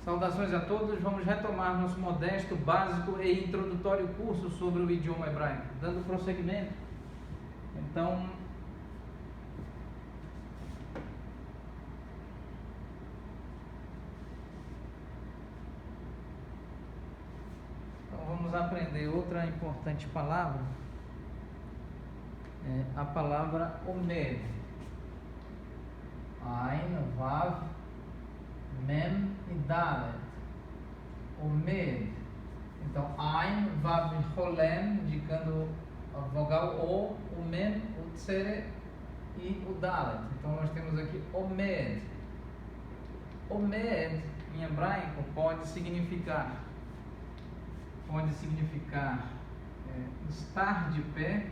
Saudações a todos, vamos retomar nosso modesto, básico e introdutório curso sobre o idioma hebraico, dando prosseguimento. Então, vamos aprender outra importante palavra, a palavra omed. Ain, Vav, Mem e Dalet. Omed. Então, Ain, Vav e Cholem, indicando a vogal O, o Mem, o Tsere e o Dalet. Então, nós temos aqui Omed. Omed, em hebraico, pode significar estar de pé,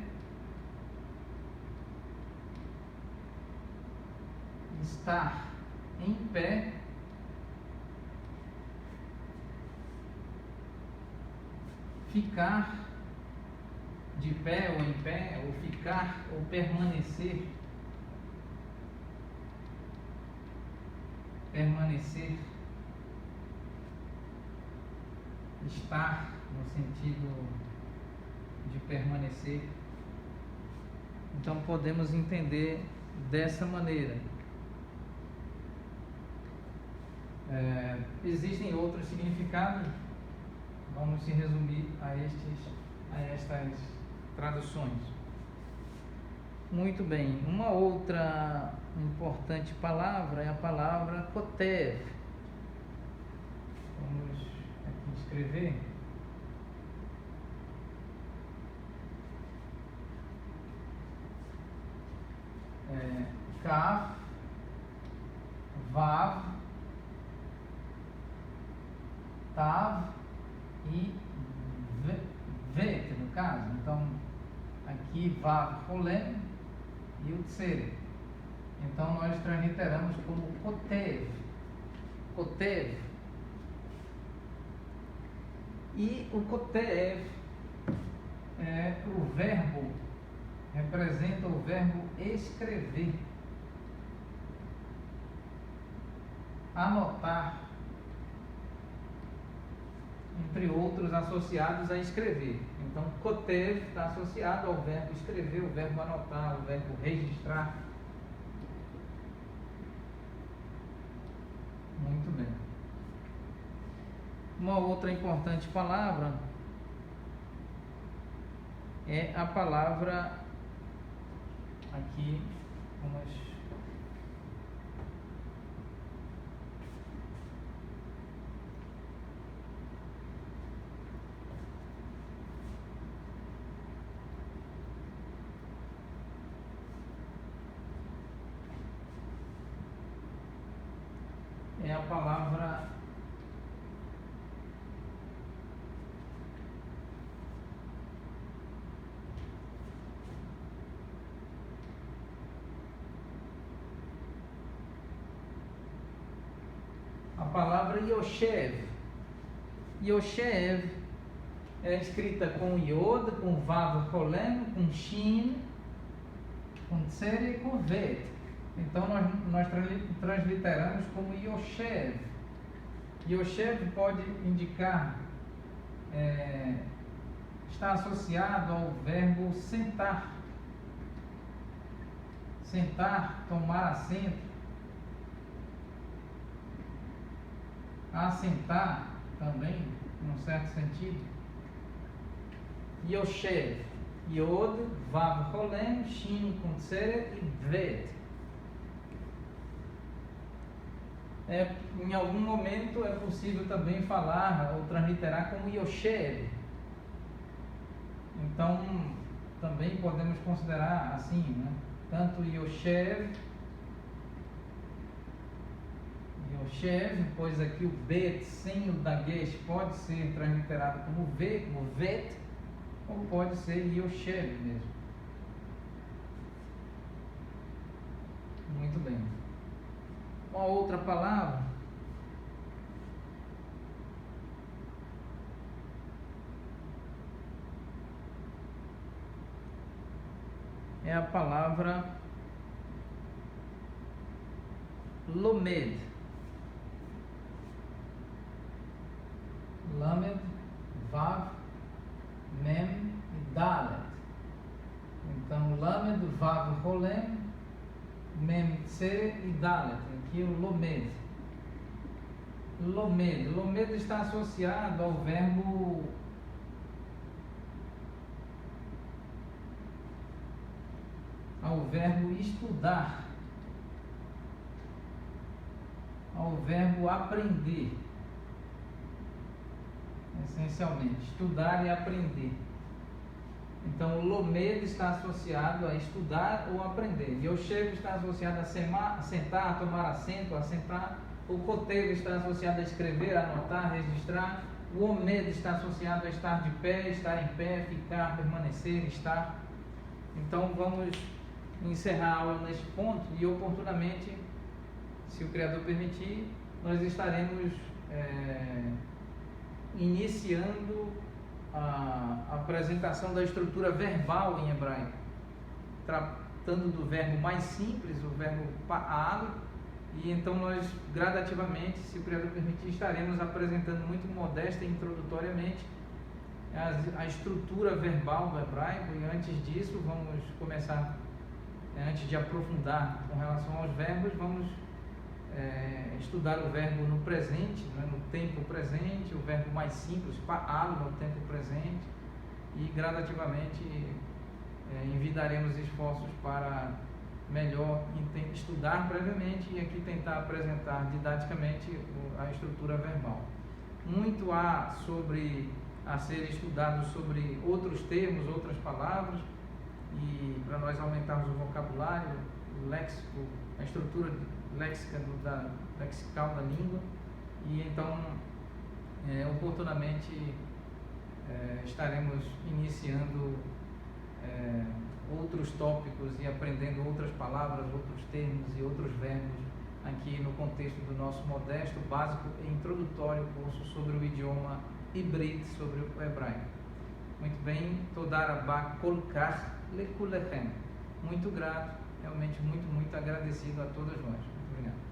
estar em pé, ficar de pé ou em pé, ou ficar ou permanecer, estar no sentido de permanecer. Então podemos entender dessa maneira. Existem outros significados, vamos se resumir a estas traduções. Muito bem, uma outra importante palavra é a palavra kotev. Vamos aqui escrever. Kaf, Vav, Tav e Vet, no caso. Então, aqui Vav, Cholem e o Tsere. Então, nós transliteramos como Kotev. Kotev. E o Kotev é o verbo, representa o verbo escrever, anotar, entre outros associados a escrever. Então, Kotev está associado ao verbo escrever, o verbo anotar, o verbo registrar. Muito bem. Uma outra importante palavra é a palavra aqui, é a palavra Yoshev. Yoshev é escrita com Yod, com Vav, Cholem, com Shin, com Tsere e com Vet. Então nós transliteramos como Yoshev. Yoshev pode indicar, está associado ao verbo sentar. Sentar, tomar assento. Assentar também, num certo sentido. Yoshev. Yod, Vav, Cholem, Shin, com Tsere e Vet. Em algum momento é possível também falar ou transliterar como Yoshev. Então, também podemos considerar assim, né? Tanto Yoshev, pois aqui o Bet sem o dagesh pode ser transliterado como Vet, ou pode ser Yoshev mesmo. Muito bem. Uma outra palavra é a palavra Lomed. Lamed, Vav, Mem e Dalet. Então, Lamed, Vav, Rolem, Mem, Tse e Dalet. Aqui o Lomed. Lomed está associado ao verbo estudar, ao verbo aprender, essencialmente, estudar e aprender. Então, o Lomed está associado a estudar ou aprender. E o Yoshev está associado a sentar, a tomar assento, assentar. O Kotev está associado a escrever, anotar, registrar. O Omed está associado a estar de pé, estar em pé, ficar, permanecer, estar. Então, vamos encerrar a aula neste ponto e, oportunamente, se o Criador permitir, nós estaremos iniciando a apresentação da estrutura verbal em hebraico, tratando do verbo mais simples, o verbo pa'al, e então nós gradativamente, se o Criador permitir, estaremos apresentando muito modesta e introdutoriamente a estrutura verbal do hebraico. E antes disso vamos começar, antes de aprofundar com relação aos verbos, vamos estudar o verbo no presente, né, no tempo presente, o verbo mais simples, pa'al, no tempo presente, e gradativamente envidaremos esforços para melhor estudar previamente e aqui tentar apresentar didaticamente a estrutura verbal. Muito há a ser estudado sobre outros termos, outras palavras, e para nós aumentarmos o vocabulário, o léxico, a estrutura lexical da língua, e então oportunamente estaremos iniciando outros tópicos e aprendendo outras palavras, outros termos e outros verbos aqui no contexto do nosso modesto, básico e introdutório curso sobre o idioma híbrido, sobre o hebraico. Muito bem, Todá Rabá Kol Kach Lekulechem. Muito grato, realmente muito agradecido a todos nós. Muito obrigado.